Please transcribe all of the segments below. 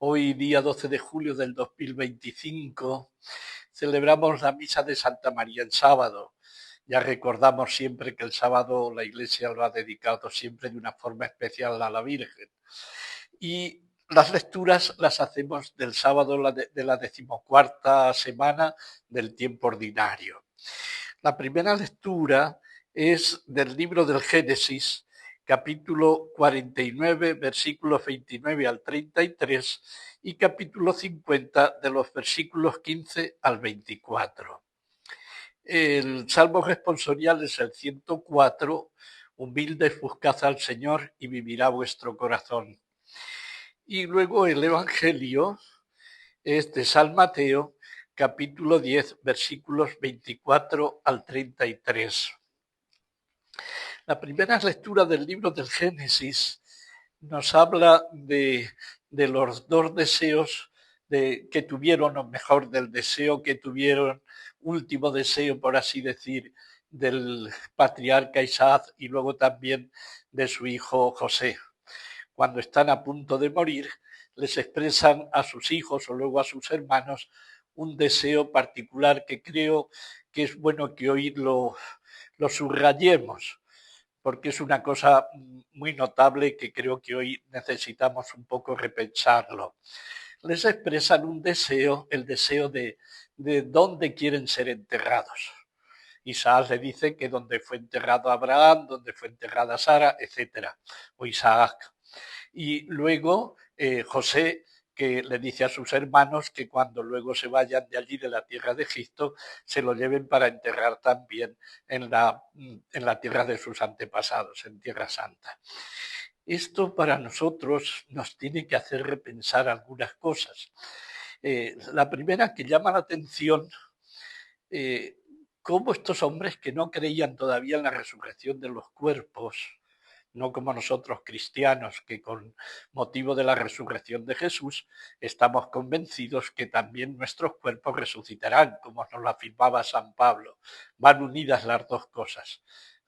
Hoy, día 12 de julio del 2025, celebramos la misa de Santa María en sábado. Ya recordamos siempre que el sábado la Iglesia lo ha dedicado siempre de una forma especial a la Virgen. Y las lecturas las hacemos del sábado de la 14ª semana del tiempo ordinario. La primera lectura es del libro del Génesis, capítulo 49, versículos 29 al 33 y capítulo 50 de los versículos 15 al 24. El salmo responsorial es el 104, humildes buscad al Señor y vivirá vuestro corazón. Y luego el Evangelio es de San Mateo, capítulo 10, versículos 24 al 33. La primera lectura del libro del Génesis nos habla de los dos deseos que tuvieron, o mejor, del deseo que tuvieron, último deseo, por así decir, del patriarca Isaac y luego también de su hijo José. Cuando están a punto de morir, les expresan a sus hijos o luego a sus hermanos un deseo particular que creo que es bueno que hoy lo subrayemos, porque es una cosa muy notable que creo que hoy necesitamos un poco repensarlo. Les expresan un deseo, el deseo de dónde quieren ser enterrados. Isaac le dice que donde fue enterrado Abraham, donde fue enterrada Sara, etcétera, o Isaac. Y luego José, que le dice a sus hermanos que cuando luego se vayan de allí, de la tierra de Egipto, se lo lleven para enterrar también en la tierra de sus antepasados, en Tierra Santa. Esto para nosotros nos tiene que hacer repensar algunas cosas. La primera que llama la atención, cómo estos hombres que no creían todavía en la resurrección de los cuerpos, no como nosotros cristianos, que con motivo de la resurrección de Jesús estamos convencidos que también nuestros cuerpos resucitarán, como nos lo afirmaba San Pablo. Van unidas las dos cosas.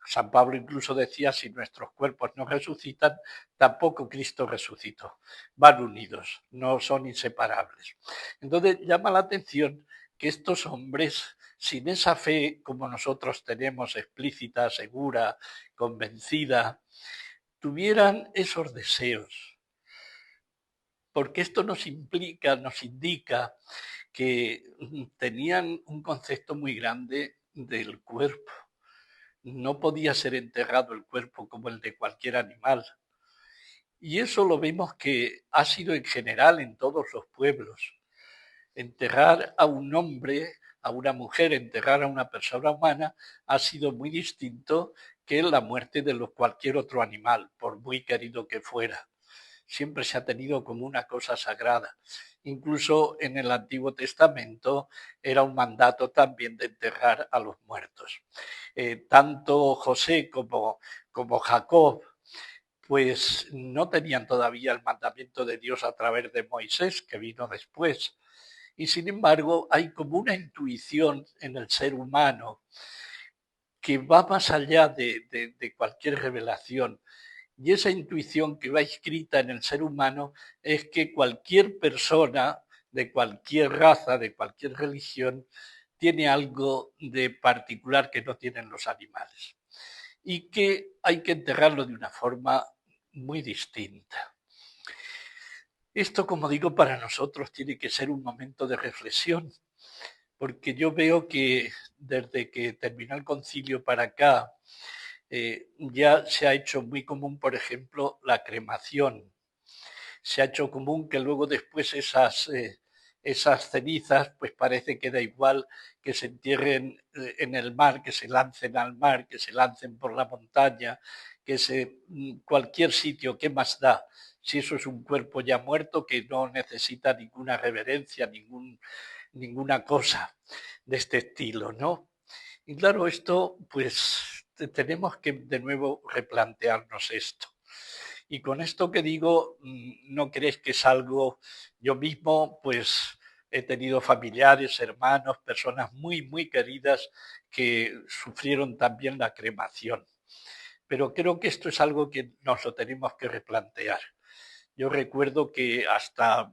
San Pablo incluso decía, si nuestros cuerpos no resucitan, tampoco Cristo resucitó. Van unidos, no son inseparables. Entonces llama la atención que estos hombres, sin esa fe como nosotros tenemos, explícita, segura, convencida, tuvieran esos deseos, porque esto nos indica que tenían un concepto muy grande del cuerpo. No podía ser enterrado el cuerpo como el de cualquier animal. Y eso lo vemos que ha sido en general en todos los pueblos. Enterrar a un hombre, a una mujer, enterrar a una persona humana ha sido muy distinto que la muerte de cualquier otro animal, por muy querido que fuera. Siempre se ha tenido como una cosa sagrada. Incluso en el Antiguo Testamento era un mandato también de enterrar a los muertos. Tanto José como Jacob, pues no tenían todavía el mandamiento de Dios a través de Moisés, que vino después. Y sin embargo, hay como una intuición en el ser humano que va más allá de cualquier revelación. Y esa intuición que va escrita en el ser humano es que cualquier persona de cualquier raza, de cualquier religión, tiene algo de particular que no tienen los animales. Y que hay que enterrarlo de una forma muy distinta. Esto, como digo, para nosotros tiene que ser un momento de reflexión, porque yo veo que desde que terminó el concilio para acá, ya se ha hecho muy común, por ejemplo, la cremación. Se ha hecho común que luego después esas cenizas, pues parece que da igual que se entierren en el mar, que se lancen al mar, que se lancen por la montaña, cualquier sitio, ¿qué más da? Si eso es un cuerpo ya muerto que no necesita ninguna reverencia, ninguna cosa de este estilo, ¿no? Y claro, esto, pues tenemos que de nuevo replantearnos esto. Y con esto que digo, no crees que es algo, yo mismo, pues he tenido familiares, hermanos, personas muy, muy queridas que sufrieron también la cremación. Pero creo que esto es algo que nos lo tenemos que replantear. Yo recuerdo que hasta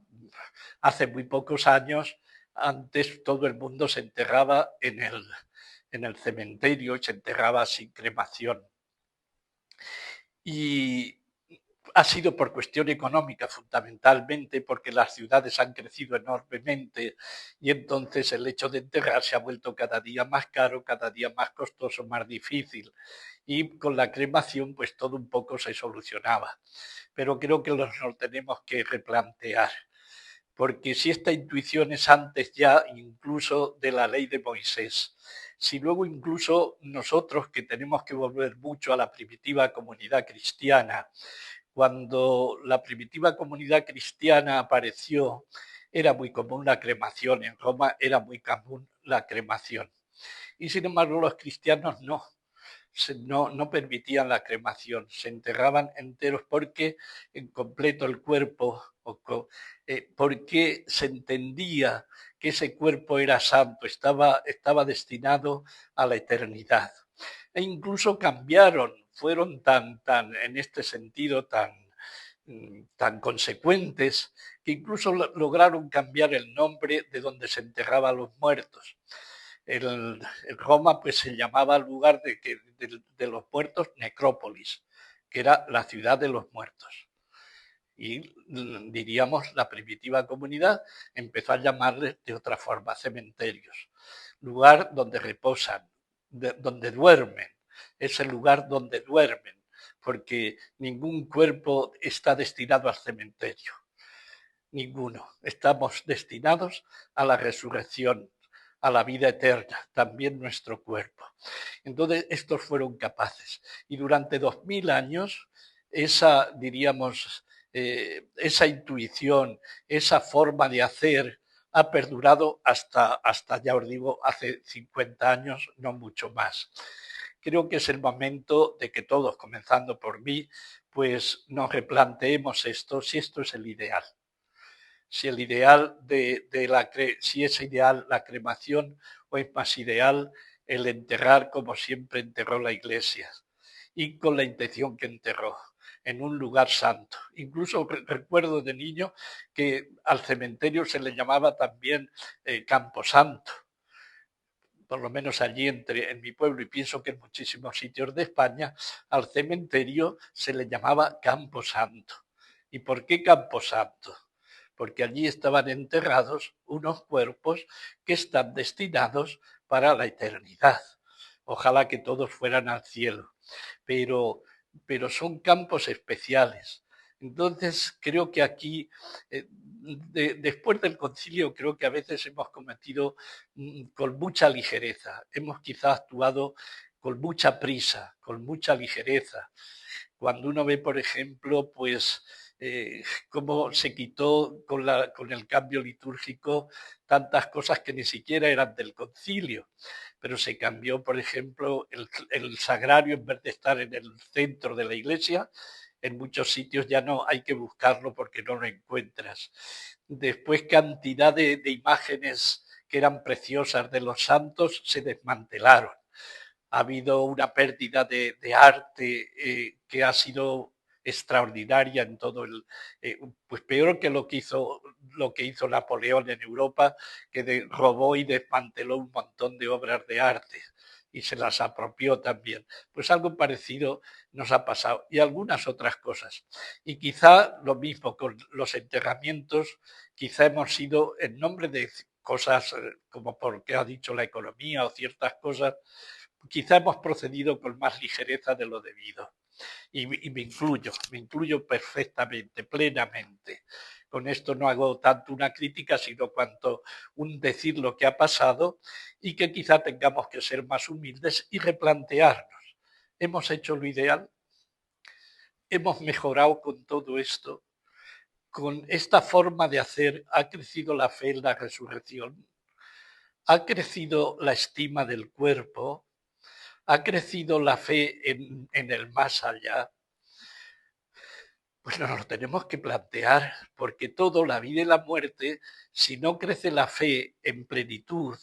hace muy pocos años, antes todo el mundo se enterraba en el cementerio y se enterraba sin cremación. Y ha sido por cuestión económica fundamentalmente, porque las ciudades han crecido enormemente y entonces el hecho de enterrar se ha vuelto cada día más caro, cada día más costoso, más difícil. Y con la cremación pues todo un poco se solucionaba. Pero creo que nos lo tenemos que replantear, porque si esta intuición es antes ya incluso de la ley de Moisés, si luego incluso nosotros que tenemos que volver mucho a la primitiva comunidad cristiana, cuando la primitiva comunidad cristiana apareció, era muy común la cremación, en Roma era muy común la cremación. Y sin embargo los cristianos no permitían la cremación, se enterraban enteros porque en completo el cuerpo, porque se entendía que ese cuerpo era santo, estaba destinado a la eternidad. E incluso cambiaron, fueron tan en este sentido tan consecuentes que incluso lograron cambiar el nombre de donde se enterraban los muertos. En Roma pues se llamaba el lugar de los muertos Necrópolis, que era la ciudad de los muertos. Y diríamos la primitiva comunidad empezó a llamarles de otra forma cementerios, lugar donde reposan, donde duermen, es el lugar donde duermen, porque ningún cuerpo está destinado al cementerio, ninguno. Estamos destinados a la resurrección, a la vida eterna, también nuestro cuerpo. Entonces, estos fueron capaces. Y durante 2000 años, diríamos, esa intuición, esa forma de hacer ha perdurado hasta, ya os digo, hace 50 años, no mucho más. Creo que es el momento de que todos, comenzando por mí, pues nos replanteemos esto, si esto es el ideal. Si el ideal si es ideal la cremación o es más ideal el enterrar como siempre enterró la Iglesia y con la intención que enterró, en un lugar santo. Incluso recuerdo de niño que al cementerio se le llamaba también Camposanto, por lo menos allí en mi pueblo, y pienso que en muchísimos sitios de España, al cementerio se le llamaba Camposanto. ¿Y por qué Camposanto? Porque allí estaban enterrados unos cuerpos que están destinados para la eternidad. Ojalá que todos fueran al cielo, pero, pero son campos especiales. Entonces, creo que aquí, después del concilio, creo que a veces hemos cometido con mucha ligereza, hemos quizá actuado con mucha prisa, con mucha ligereza. Cuando uno ve, por ejemplo, pues cómo se quitó con el cambio litúrgico tantas cosas que ni siquiera eran del concilio, pero se cambió, por ejemplo, el sagrario, en vez de estar en el centro de la iglesia, en muchos sitios ya no hay que buscarlo porque no lo encuentras. Después, cantidad de imágenes que eran preciosas de los santos se desmantelaron. Ha habido una pérdida de arte que ha sido extraordinaria en todo pues peor que lo que hizo Napoleón en Europa, que robó y desmanteló un montón de obras de arte y se las apropió también. Pues algo parecido nos ha pasado y algunas otras cosas. Y quizá lo mismo con los enterramientos, quizá hemos sido en nombre de cosas como porque ha dicho la economía o ciertas cosas, quizá hemos procedido con más ligereza de lo debido. Y me incluyo perfectamente, plenamente. Con esto no hago tanto una crítica, sino cuanto un decir lo que ha pasado y que quizá tengamos que ser más humildes y replantearnos. ¿Hemos hecho lo ideal? ¿Hemos mejorado con todo esto? ¿Con esta forma de hacer ha crecido la fe en la resurrección? ¿Ha crecido la estima del cuerpo? ¿Ha crecido la fe en el más allá? Pues nos lo tenemos que plantear, porque todo, la vida y la muerte, si no crece la fe en plenitud,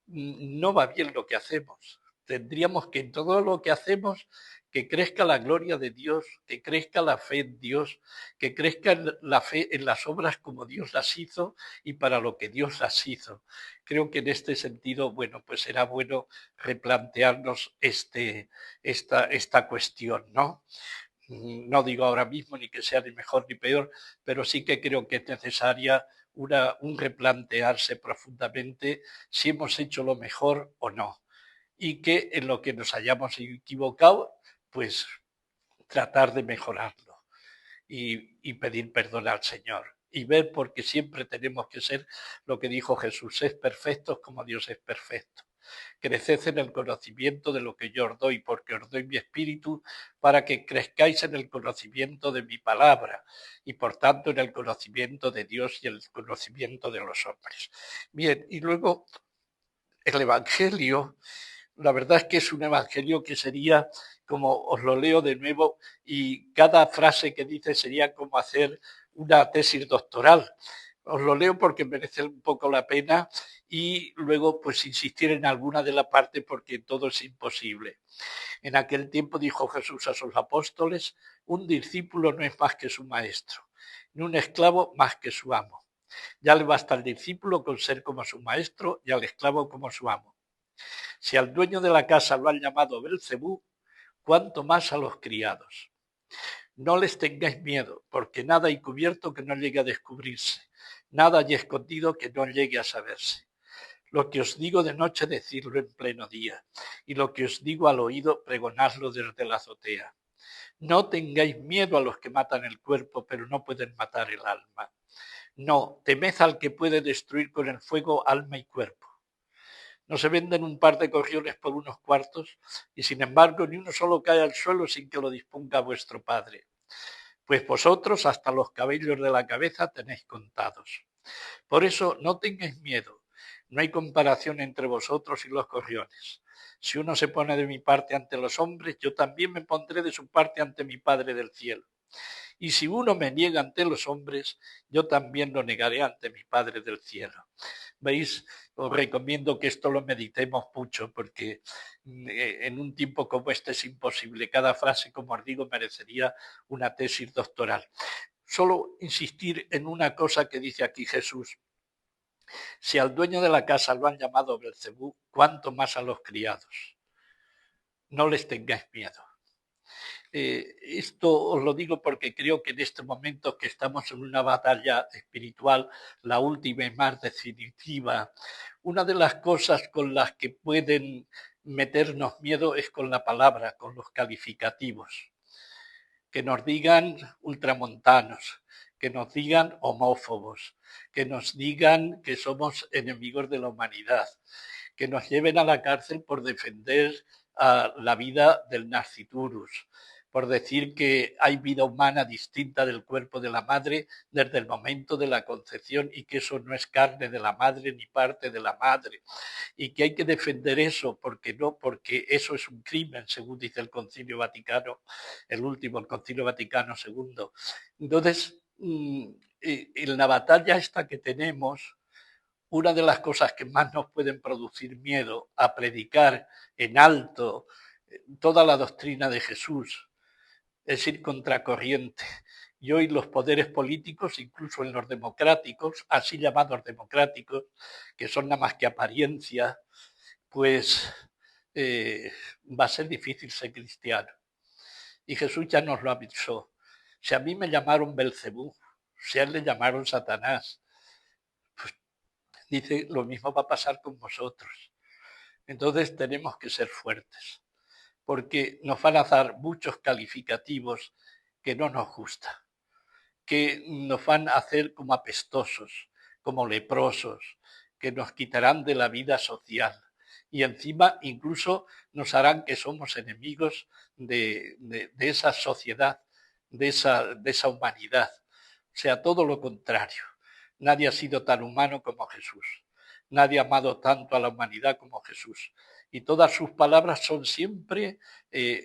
no va bien lo que hacemos. Tendríamos que en todo lo que hacemos que crezca la gloria de Dios, que crezca la fe en Dios, que crezca la fe en las obras como Dios las hizo y para lo que Dios las hizo. Creo que en este sentido, bueno, pues será bueno replantearnos esta cuestión, ¿no? No digo ahora mismo ni que sea ni mejor ni peor, pero sí que creo que es necesaria un replantearse profundamente si hemos hecho lo mejor o no. Y que en lo que nos hayamos equivocado, pues tratar de mejorarlo y pedir perdón al Señor. Y ver porque siempre tenemos que ser lo que dijo Jesús, sed perfectos como Dios es perfecto. Creced en el conocimiento de lo que yo os doy, porque os doy mi espíritu para que crezcáis en el conocimiento de mi palabra y por tanto en el conocimiento de Dios y el conocimiento de los hombres. Bien, y luego el Evangelio, la verdad es que es un evangelio que sería, como os lo leo de nuevo, y cada frase que dice sería como hacer una tesis doctoral. Os lo leo porque merece un poco la pena y luego pues insistir en alguna de la parte porque todo es imposible. En aquel tiempo dijo Jesús a sus apóstoles, un discípulo no es más que su maestro, ni un esclavo más que su amo. Ya le basta al discípulo con ser como su maestro y al esclavo como su amo. Si al dueño de la casa lo han llamado Belcebú, cuánto más a los criados. No les tengáis miedo, porque nada hay cubierto que no llegue a descubrirse, nada hay escondido que no llegue a saberse. Lo que os digo de noche, decidlo en pleno día, y lo que os digo al oído, pregonadlo desde la azotea. No tengáis miedo a los que matan el cuerpo, pero no pueden matar el alma. No, temed al que puede destruir con el fuego alma y cuerpo. No se venden un par de cojiones por unos cuartos, y sin embargo ni uno solo cae al suelo sin que lo disponga vuestro Padre. Pues vosotros hasta los cabellos de la cabeza tenéis contados. Por eso no tengáis miedo, no hay comparación entre vosotros y los gorriones. Si uno se pone de mi parte ante los hombres, yo también me pondré de su parte ante mi Padre del cielo. Y si uno me niega ante los hombres, yo también lo negaré ante mi Padre del cielo. ¿Veis? Os recomiendo que esto lo meditemos mucho porque en un tiempo como este es imposible. Cada frase, como os digo, merecería una tesis doctoral. Solo insistir en una cosa que dice aquí Jesús. Si al dueño de la casa lo han llamado Belcebú, ¿cuánto más a los criados? No les tengáis miedo. Esto os lo digo porque creo que en estos momentos que estamos en una batalla espiritual, la última y más definitiva, una de las cosas con las que pueden meternos miedo es con la palabra, con los calificativos. Que nos digan ultramontanos, que nos digan homófobos, que nos digan que somos enemigos de la humanidad, que nos lleven a la cárcel por defender la vida del nasciturus, por decir que hay vida humana distinta del cuerpo de la madre desde el momento de la concepción y que eso no es carne de la madre ni parte de la madre y que hay que defender eso porque eso es un crimen, según dice el Concilio Vaticano, el último, el Concilio Vaticano II. Entonces, en la batalla esta que tenemos, una de las cosas que más nos pueden producir miedo a predicar en alto toda la doctrina de Jesús es ir contracorriente. Y hoy los poderes políticos, incluso en los democráticos, así llamados democráticos, que son nada más que apariencia, pues va a ser difícil ser cristiano. Y Jesús ya nos lo avisó. Si a mí me llamaron Belcebú, si a él le llamaron Satanás, pues dice, lo mismo va a pasar con vosotros. Entonces tenemos que ser fuertes, porque nos van a dar muchos calificativos que no nos gustan, que nos van a hacer como apestosos, como leprosos, que nos quitarán de la vida social y encima incluso nos harán que somos enemigos de esa sociedad, de esa humanidad. O sea, todo lo contrario. Nadie ha sido tan humano como Jesús. Nadie ha amado tanto a la humanidad como Jesús. Y todas sus palabras son siempre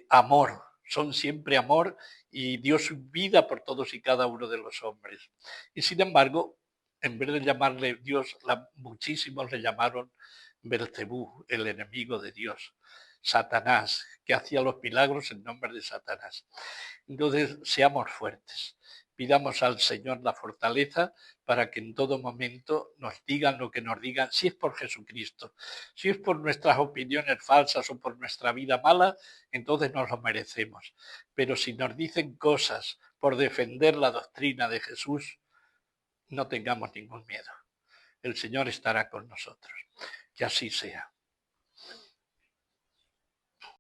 amor, son siempre amor y dio su vida por todos y cada uno de los hombres. Y sin embargo, en vez de llamarle Dios, muchísimos le llamaron Belcebú, el enemigo de Dios. Satanás, que hacía los milagros en nombre de Satanás. Entonces, seamos fuertes. Pidamos al Señor la fortaleza para que en todo momento nos digan lo que nos digan, si es por Jesucristo. Si es por nuestras opiniones falsas o por nuestra vida mala, entonces nos lo merecemos. Pero si nos dicen cosas por defender la doctrina de Jesús, no tengamos ningún miedo. El Señor estará con nosotros. Que así sea.